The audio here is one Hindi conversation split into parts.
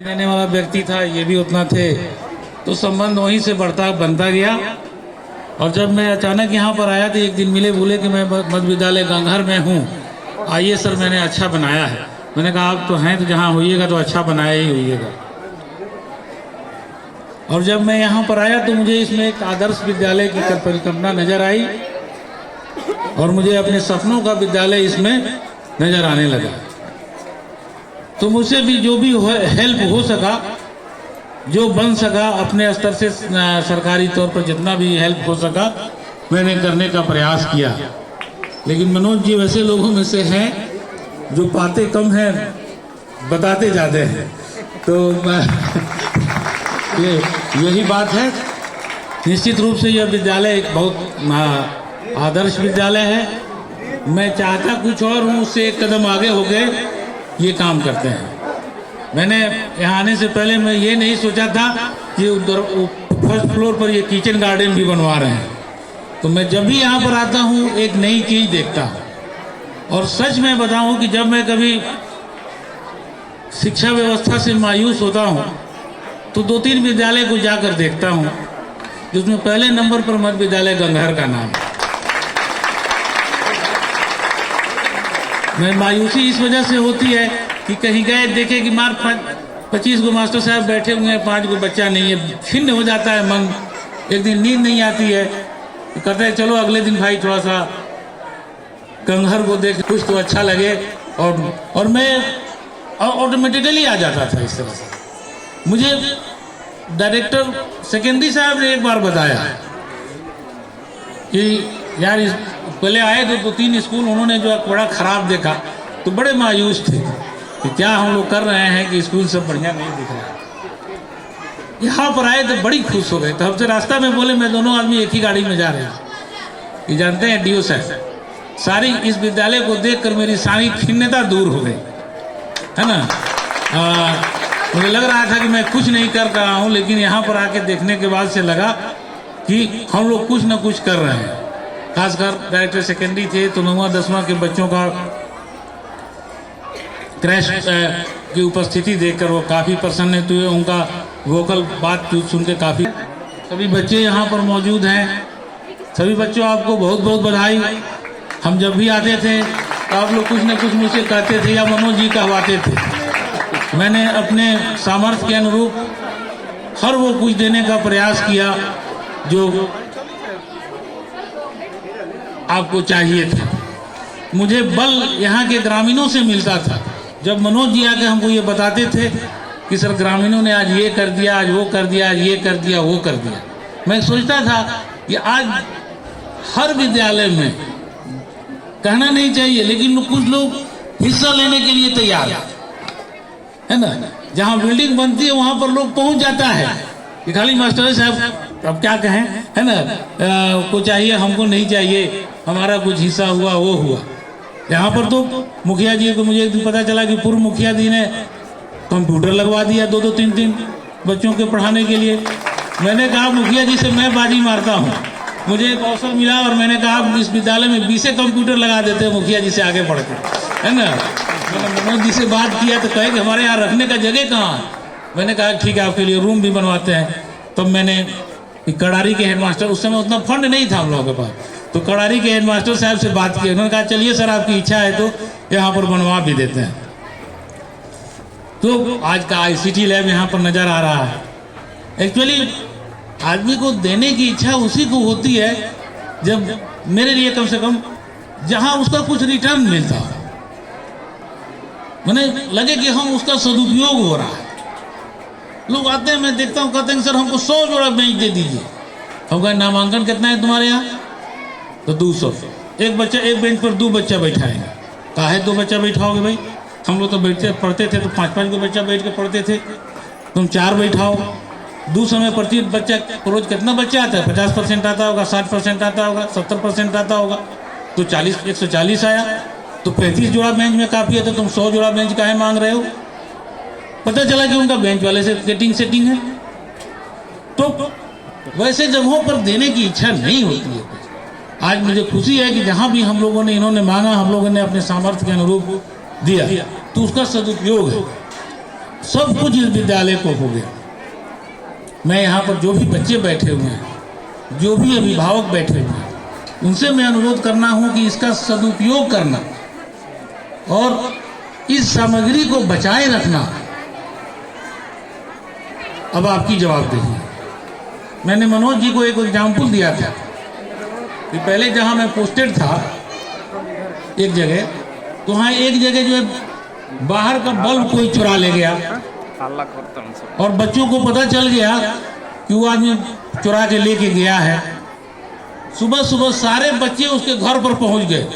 रहने वाला व्यक्ति था, ये भी उतना थे, तो संबंध वहीं से बनता गया। और जब मैं अचानक यहाँ पर आया तो एक दिन मिले, बोले कि मैं मध्य विद्यालय गंगहर में हूँ, आइए सर मैंने अच्छा बनाया है। मैंने कहा आप तो हैं, तो जहाँ होइएगा तो अच्छा बनाया ही होइएगा। और जब मैं यहाँ पर आया तो मुझे इसमें एक आदर्श विद्यालय की परिकल्पना नजर आई और मुझे अपने सपनों का विद्यालय इसमें नजर आने लगा। तो मुझसे भी जो भी हेल्प हो सका, जो बन सका, अपने स्तर से सरकारी तौर पर जितना भी हेल्प हो सका मैंने करने का प्रयास किया। लेकिन मनोज जी वैसे लोगों में से हैं जो पाते कम हैं, बताते ज़्यादा हैं। तो यही बात है। निश्चित रूप से यह विद्यालय एक बहुत आदर्श विद्यालय है। मैं चाहता कुछ और हूँ, उससे एक कदम आगे हो गए ये काम करते हैं। मैंने यहाँ आने से पहले मैं ये नहीं सोचा था कि उधर फर्स्ट फ्लोर पर ये किचन गार्डन भी बनवा रहे हैं। तो मैं जब भी यहाँ पर आता हूँ एक नई चीज़ देखता हूँ। और सच में बताऊँ कि जब मैं कभी शिक्षा व्यवस्था से मायूस होता हूँ तो 2-3 विद्यालय को जाकर देखता हूँ, जिसमें पहले नंबर पर मध्य विद्यालय गंगहर का नाम है। मैं मायूसी इस वजह से होती है कि कहीं गए देखे कि 25 गो मास्टर साहब बैठे हुए हैं, 5 गो बच्चा नहीं है, छिन्न हो जाता है मन। एक दिन नींद नहीं आती है तो कहते हैं चलो अगले दिन भाई थोड़ा सा गंगहर को देख कुछ तो अच्छा लगे। और मैं ऑटोमेटिकली आ जाता था इस तरह से। मुझे डायरेक्टर सेकेंडरी साहब ने एक बार बताया कि यार पहले आए तो 2-3 स्कूल उन्होंने जो बड़ा खराब देखा तो बड़े मायूस थे कि क्या हम लोग कर रहे हैं कि स्कूल सब बढ़िया नहीं दिख रहा है। यहाँ पर आए तो बड़ी खुश हो गए। तो हमसे रास्ता में बोले, मैं दोनों आदमी एक ही गाड़ी में जा रहे हैं। ये जानते हैं डीओ साहब, सारी इस विद्यालय को देखकर मेरी सारी खिन्नता दूर हो गई, है ना। मुझे लग रहा था कि मैं कुछ नहीं कर रहा हूँ, लेकिन यहाँ पर आके देखने के बाद से लगा कि हम लोग कुछ ना कुछ कर रहे हैं। खासकर डायरेक्टर सेकेंडरी थे तो 9वां-10वां के बच्चों का क्रैश की उपस्थिति देखकर वो काफ़ी प्रसन्न हुए। उनका वोकल बात सुन के काफ़ी। सभी बच्चे यहाँ पर मौजूद हैं। सभी बच्चों आपको बहुत बहुत बधाई। हम जब भी आते थे तो आप लोग कुछ न कुछ मुझसे कहते थे या मनोज जी कहवाते थे। मैंने अपने सामर्थ्य के अनुरूप हर वो कुछ देने का प्रयास किया जो आपको चाहिए था। मुझे बल यहाँ के ग्रामीणों से मिलता था। जब मनोज जी आके हमको ये बताते थे कि सर ग्रामीणों ने आज ये कर दिया, आज वो कर दिया, आज ये कर दिया, वो कर दिया, मैं सोचता था कि आज हर विद्यालय में कहना नहीं चाहिए लेकिन कुछ लोग हिस्सा लेने के लिए तैयार है ना। जहाँ बिल्डिंग बनती है वहाँ पर लोग पहुँच जाता है कि खाली मास्टर साहब अब क्या कहें, है ना, को चाहिए, हमको नहीं चाहिए, हमारा कुछ हिस्सा हुआ वो हुआ। यहाँ पर तो मुखिया जी को मुझे एक दिन पता चला कि पूर्व मुखिया जी ने कंप्यूटर लगवा दिया 2-2, 3-3 बच्चों के पढ़ाने के लिए। मैंने कहा मुखिया जी से मैं बाजी मारता हूँ। मुझे एक अवसर मिला और मैंने कहा इस विद्यालय में 20 कंप्यूटर लगा देते हैं मुखिया जी से आगे बढ़ के, है ना। मैंने मनोज जी से बात किया तो कहे कि हमारे यहाँ रखने का जगह कहाँ है। मैंने कहा ठीक है आपके लिए रूम भी बनवाते हैं। तब मैंने कड़ारी के हेडमास्टर, उस समय उतना फंड नहीं था हम लोगों के पास, तो कड़ारी के हेडमास्टर साहब से बात की। उन्होंने कहा चलिए सर आपकी इच्छा है तो यहाँ पर बनवा भी देते हैं। तो आज का ICT लैब यहाँ पर नज़र आ रहा है। एक्चुअली आदमी को देने की इच्छा उसी को होती है जब, मेरे लिए कम से कम, जहाँ उसका कुछ रिटर्न मिलता हो, मैंने लगे कि हम उसका सदुपयोग हो रहा है। लोग आते हैं, मैं देखता हूँ, कहते हैं सर हमको 100 जोड़ा बेंच दे दीजिए। हम कहें नामांकन कितना है तुम्हारे यहाँ? तो 200। एक बेंच पर 2 बच्चा बैठाएंगे। काहे 2 बच्चा बैठाओगे भाई? हम लोग तो बैठते पढ़ते थे तो 5-5 को बच्चा बैठ के पढ़ते थे, तुम 4 बैठाओ। 2 समय प्रति बच्चा, रोज कितना बच्चा आता है? 50% आता होगा, 60% आता होगा, 70% आता होगा, तो 140 आया। तो 35 जोड़ा बेंच में काफ़ी है, तो तुम 100 जोड़ा बेंच काहे मांग रहे हो? पता चला कि उनका बेंच वाले से सेटिंग है। तो वैसे जगहों पर देने की इच्छा नहीं होती है। आज मुझे खुशी है कि जहाँ भी हम लोगों ने, इन्होंने मांगा, हम लोगों ने अपने सामर्थ्य के अनुरूप दिया, तो उसका सदुपयोग है। सब कुछ इस विद्यालय को हो गया। मैं यहाँ पर जो भी बच्चे बैठे हुए हैं, जो भी अभिभावक बैठे हुए हैं, उनसे मैं अनुरोध करना हूँ कि इसका सदुपयोग करना और इस सामग्री को बचाए रखना अब आपकी जवाबदेही है। मैंने मनोज जी को एक एग्जाम्पल दिया था कि पहले जहाँ मैं पोस्टेड था एक जगह, तो वहाँ एक जगह जो है बाहर का बल्ब कोई चुरा ले गया और बच्चों को पता चल गया कि वो आदमी चुरा के लेके गया है। सुबह सुबह सारे बच्चे उसके घर पर पहुंच गए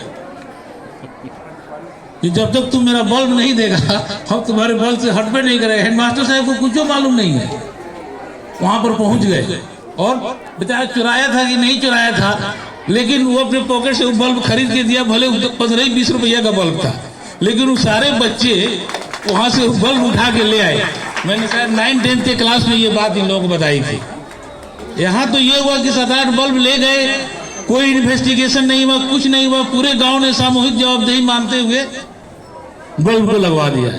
कि जब तक तुम मेरा बल्ब नहीं देगा हम तुम्हारे बल्ब से हट पे नहीं करेंगे। हेडमास्टर साहब को कुछ मालूम नहीं है, वहां पर पहुंच गए और बेचारा चुराया था कि नहीं चुराया था, लेकिन वो अपने पॉकेट से वो बल्ब खरीद के दिया। भले 15-20 रुपया का बल्ब था, लेकिन वो सारे बच्चे वहां से बल्ब उठा के ले आए। मैंने शायद 9-10 के क्लास में ये बात इन लोगों को बताई थी। यहाँ तो ये हुआ कि 7-8 बल्ब ले गए, कोई इन्वेस्टिगेशन नहीं हुआ, कुछ नहीं हुआ। पूरे गांव ने सामूहिक जवाबदेही मानते हुए बल्ब को लगवा दिया।